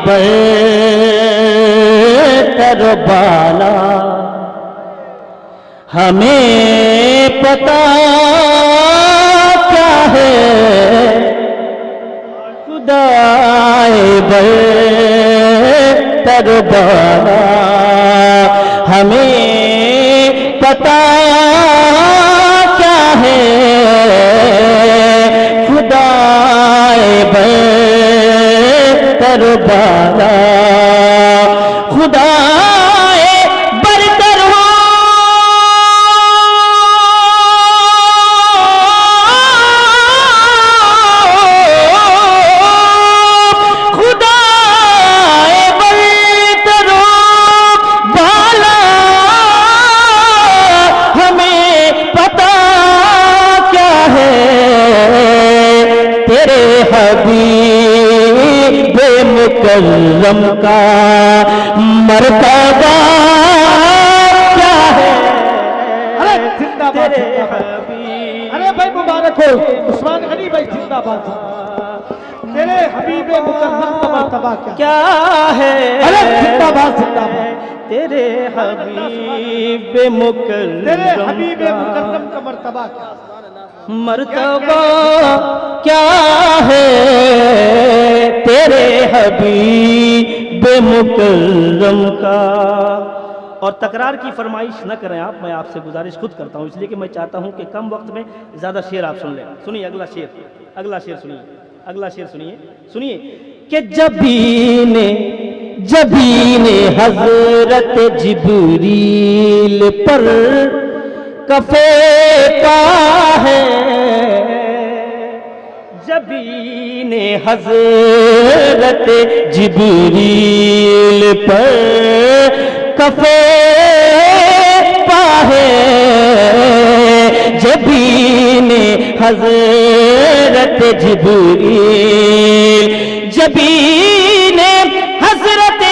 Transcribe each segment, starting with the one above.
बरतर बाला, हमें पता क्या है खुदाए बरतर बाला, हमें पता क्या है खुदाए बरतर बाला, खुदाए बरतर हो खुदाए बरतर बाला, हमें पता क्या है तेरे हबीब मुकर्रम का मर्तबा क्या है। अरे जिंदाबाद जिंदाबाद। अरे भाई मुबारक हो उस्मान गनी भाई, जिंदाबाद। तेरे हबीब मुकर्रम का मर्तबा क्या है। अरे जिंदाबाद जिंदाबाद। तेरे हबीब मुकर्रम, तेरे हबीब मुकर्रम का मर्तबा क्या, मर्तबा क्या है तेरे हबीब मुकर्रम का। और तकरार की फरमाइश न करें आप, मैं आपसे गुजारिश खुद करता हूं, इसलिए कि मैं चाहता हूं कि कम वक्त में ज़्यादा शेर आप सुन लें। सुनिए अगला शेर, अगला शेर सुनिए, अगला शेर सुनिए, सुनिए कि जबीने हजरत जिब्रील पर कफे पा है, जबीने हजरत जिब्रील पर कफे पा है, जबीने हजरत जिब्रील, जबीने हजरत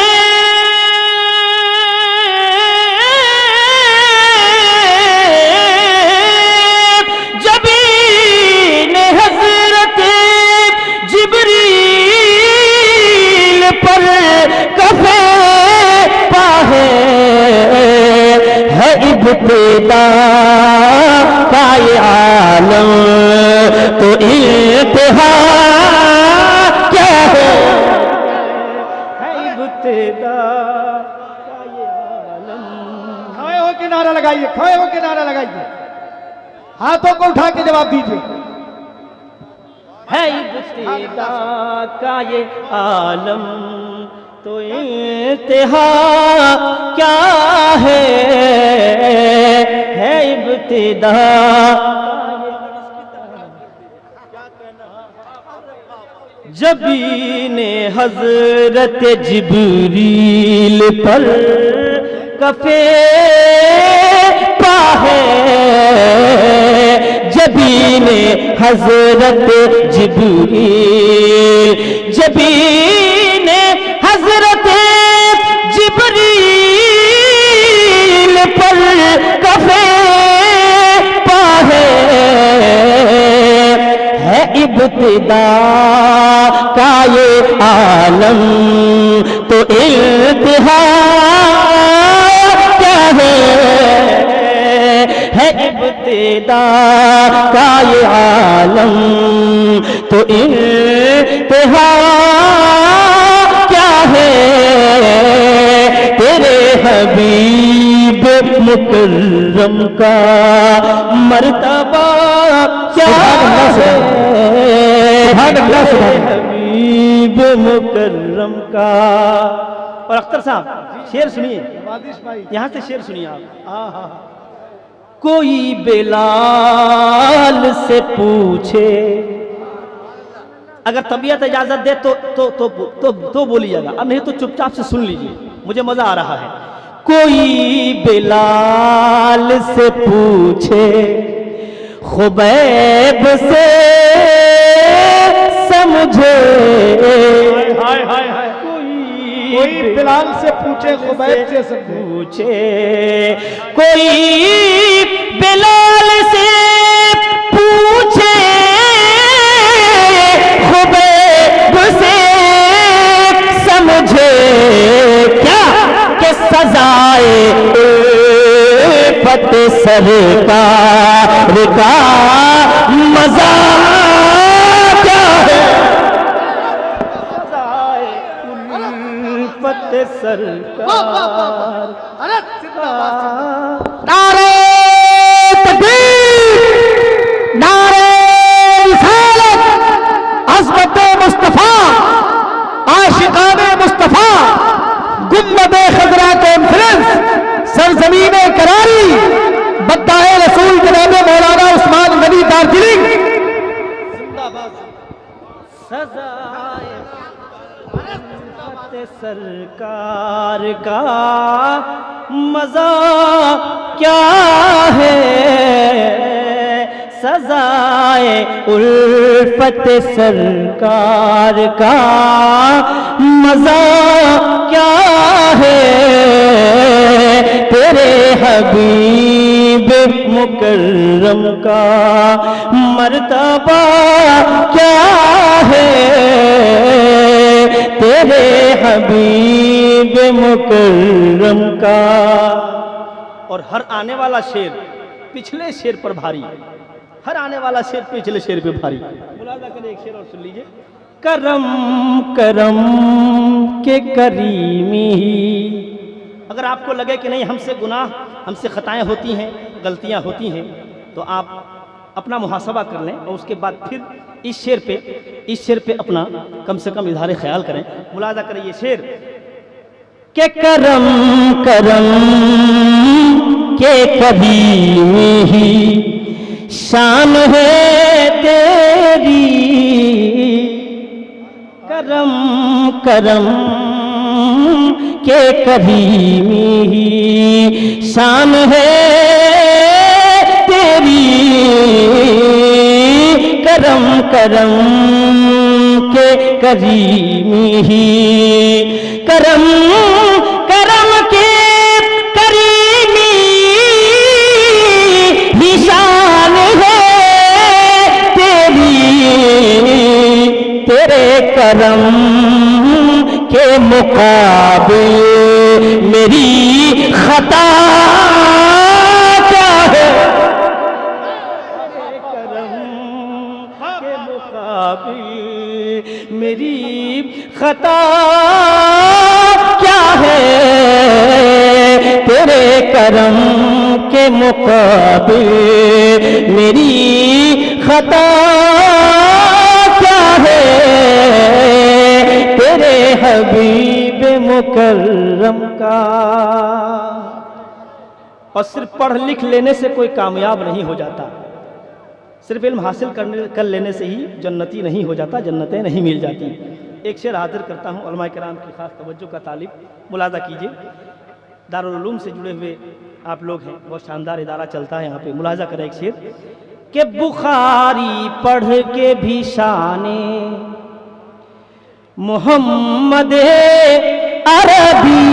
इब्तिदा का ये आलम तो इंतहा क्या है इब्तिदा का ये आलम। खड़े होकर नारा लगाइए, खड़े होकर नारा लगाइए, हाथों को उठा के जवाब दीजिए। है इब्तिदा का ये आलम तो इंतहा क्या है इब्तिदा। जबीने हजरत जिब्रील पर कफे पा है, जबीने हजरत जिब्रील, जबीने हजरत जिब्रील पर कफे पा है इब्तिदा का ये आलम तो इंतहा क्या है इब्तिदा का ये आलम तो इंतहा क्या है तेरे हबीब मुकर्रम का मर्तबा क्या है हबीब मुकर्रम का। और अख्तर साहब शेर सुनिए, यहाँ से शेर सुनिए आप। कोई बिलाल से पूछे, अगर तबीयत इजाजत दे तो बोलिएगा, अब नहीं तो चुपचाप से सुन लीजिए, मुझे मजा आ रहा है। कोई बिलाल से पूछे खुबैब से समझे, कोई बिलाल से पूछे खुबैब से पूछे, कोई बिलाल से पूछे खुबैब से समझे, उल्फत सरकार का मजा क्या है, सजाए उल्फत सरकार। अरे जिंदाबाद। नारे तकबीर, नारे रिसालत, अज़मत मुस्तफा, आशिकाने मुस्तफा, गुम्बद-ए खज़रा कॉन्फ्रेंस, सरज़मीन करारी, बद्दाए रसूल जनाब मौलाना उस्मान गनी दार्जिलिंग। सजाए सरकार का मजा क्या है, सजाए उल्फत सरकार का मजा क्या है, तेरे हबीब मुकर्रम का मर्तबा क्या है, तेरे हबीब मुकर्रम का। और हर आने वाला शेर पिछले शेर पर भारी, हर आने वाला शेर पिछले शेर पे भारी। मुलाजा करें, एक शेर और सुन लीजिए। करम करम के करीमी, अगर आपको लगे कि नहीं हमसे गुनाह, हमसे खताएं होती हैं, गलतियां होती हैं, तो आप अपना मुहासबा कर लें और उसके बाद फिर इस शेर पे अपना कम से कम इजहार ख्याल करें। मुलाजा करें ये शेर के करम करम के करीमी ही शान है तेरी, करम करम के करीमी ही शान है तेरी, करम करम के करीमी ही, करम करम के करीमी ही शान है तेरी, तेरे करम के मुकाबिल मेरी खता क्या है, के मुकाबिल मेरी खता क्या है, तेरे करम के मुकाबिल मेरी खता क्या है, तेरे हबीब मुकर्रम का। और सिर्फ पढ़ लिख लेने से कोई कामयाब नहीं हो जाता, सिर्फ इल्म हासिल कर लेने से ही जन्नती नहीं हो जाता, जन्नतें नहीं मिल जाती। एक शेर हाजिर करता हूँ, उलमाए किराम की खास तवज्जो का तालिब, मुलाजा कीजिए। दारुल उलूम से जुड़े हुए आप लोग हैं, बहुत शानदार इदारा चलता है यहाँ पे। मुलाजा करें एक शेर कि बुखारी पढ़ के भी शाने मोहम्मद अरबी,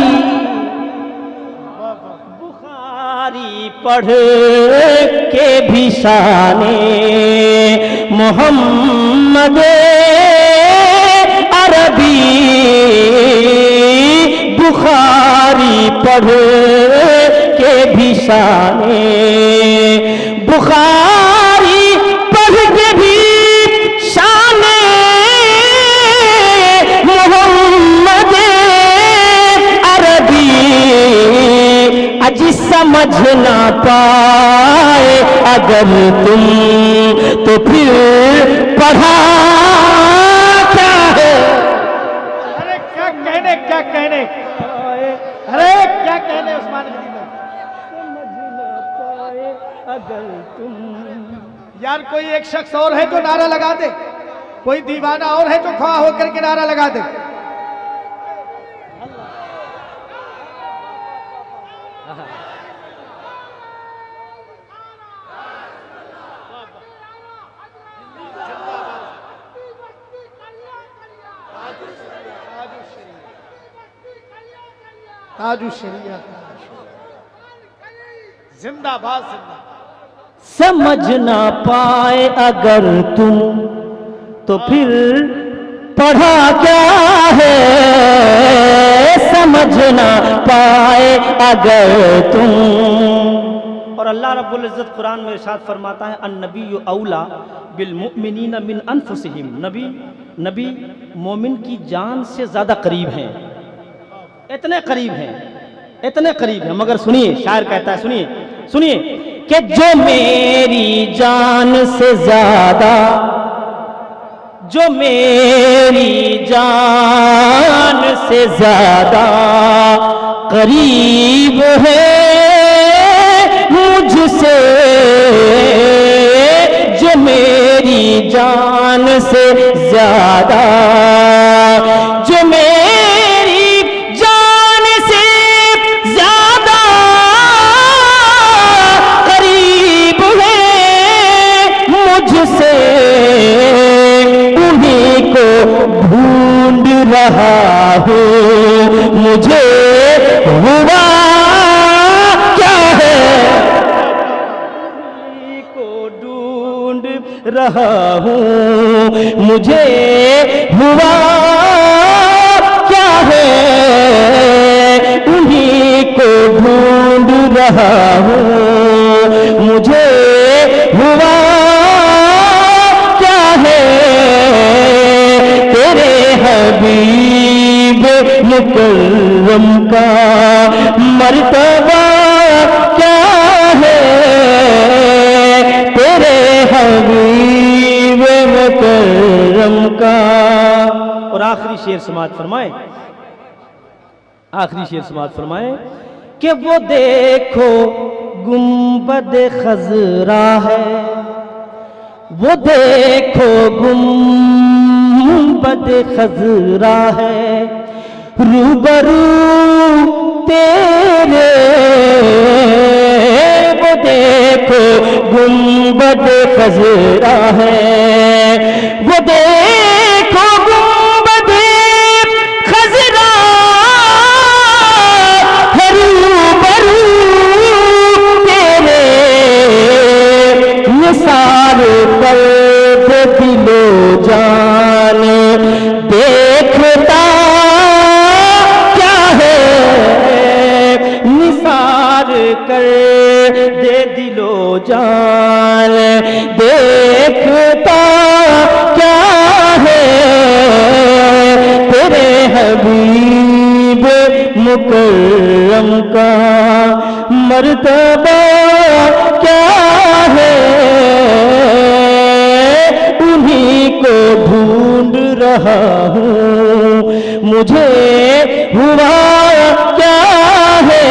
बुखारी पढ़ के भी शाने मोहम्मद अरबी, बुखारी पढ़ के भी शाने, बुखारी पढ़ के भी शाने मोहम्मद अरबी, अजी समझ ना पाए अगर तुम तो फिर पढ़ा क्या है। अरे क्या कहने, क्या कहने, अरे क्या कहने उस्मान गनी भाई। समझ ना पाए अगर तुम, यार कोई एक शख्स और है जो नारा लगा दे, कोई दीवाना और है जो खड़ा होकर के नारा लगा दे। ताजु शरिया जिंदाबाद, जिंदाबाद। समझ ना पाए अगर तुम तो फिर पढ़ा क्या है, समझ ना पाए अगर तुम। और अल्लाह रब्बुल इज़्ज़त कुरान में इरशाद फरमाता है अन्नबिय्यु औला बिल मुमिनीना मिन अनफुसिहिम, नबी मोमिन की जान से ज़्यादा करीब हैं, इतने करीब हैं, इतने करीब हैं। मगर सुनिए, शायर कहता है, सुनिए कि जो मेरी जान से ज़्यादा, जो मेरी जान से ज़्यादा करीब है मुझसे, जो मेरी जान से ज्यादा, जो मेरी जान से ज्यादा करीब है मुझसे, उन्हीं को ढूंढ रहा हूँ, मुझे हुआ क्या है को ढूंढ रहा हूँ, मुझे हुआ क्या है, उन्हीं को ढूंढ रहा हूँ, मुझे हुआ क्या है, तेरे हबीब मुकर्रम का मर्तबा क्या है, तेरे हबीब मुकर्रम का। और आखिरी शेर समाअत फरमाए, आखिरी शेर समाअत फरमाए कि वो देखो गुंबद खजरा है, वो देखो गुंबद खजरा है, रूबरू तेरे, वो देखो गुंबद खजरा है, वो देखो गुंबद खजरा है, रूबरू तेरे, निसार पर दिलो जान देखता क्या है, निसार कर दे दिलो जान देखता क्या है, तेरे हबीब मुकर्रम का मर्तबा क्या है, उन्हीं को ढूंढ रहा हूँ, मुझे हुआ क्या है,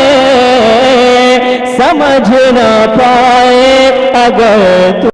समझ ना पाए अगर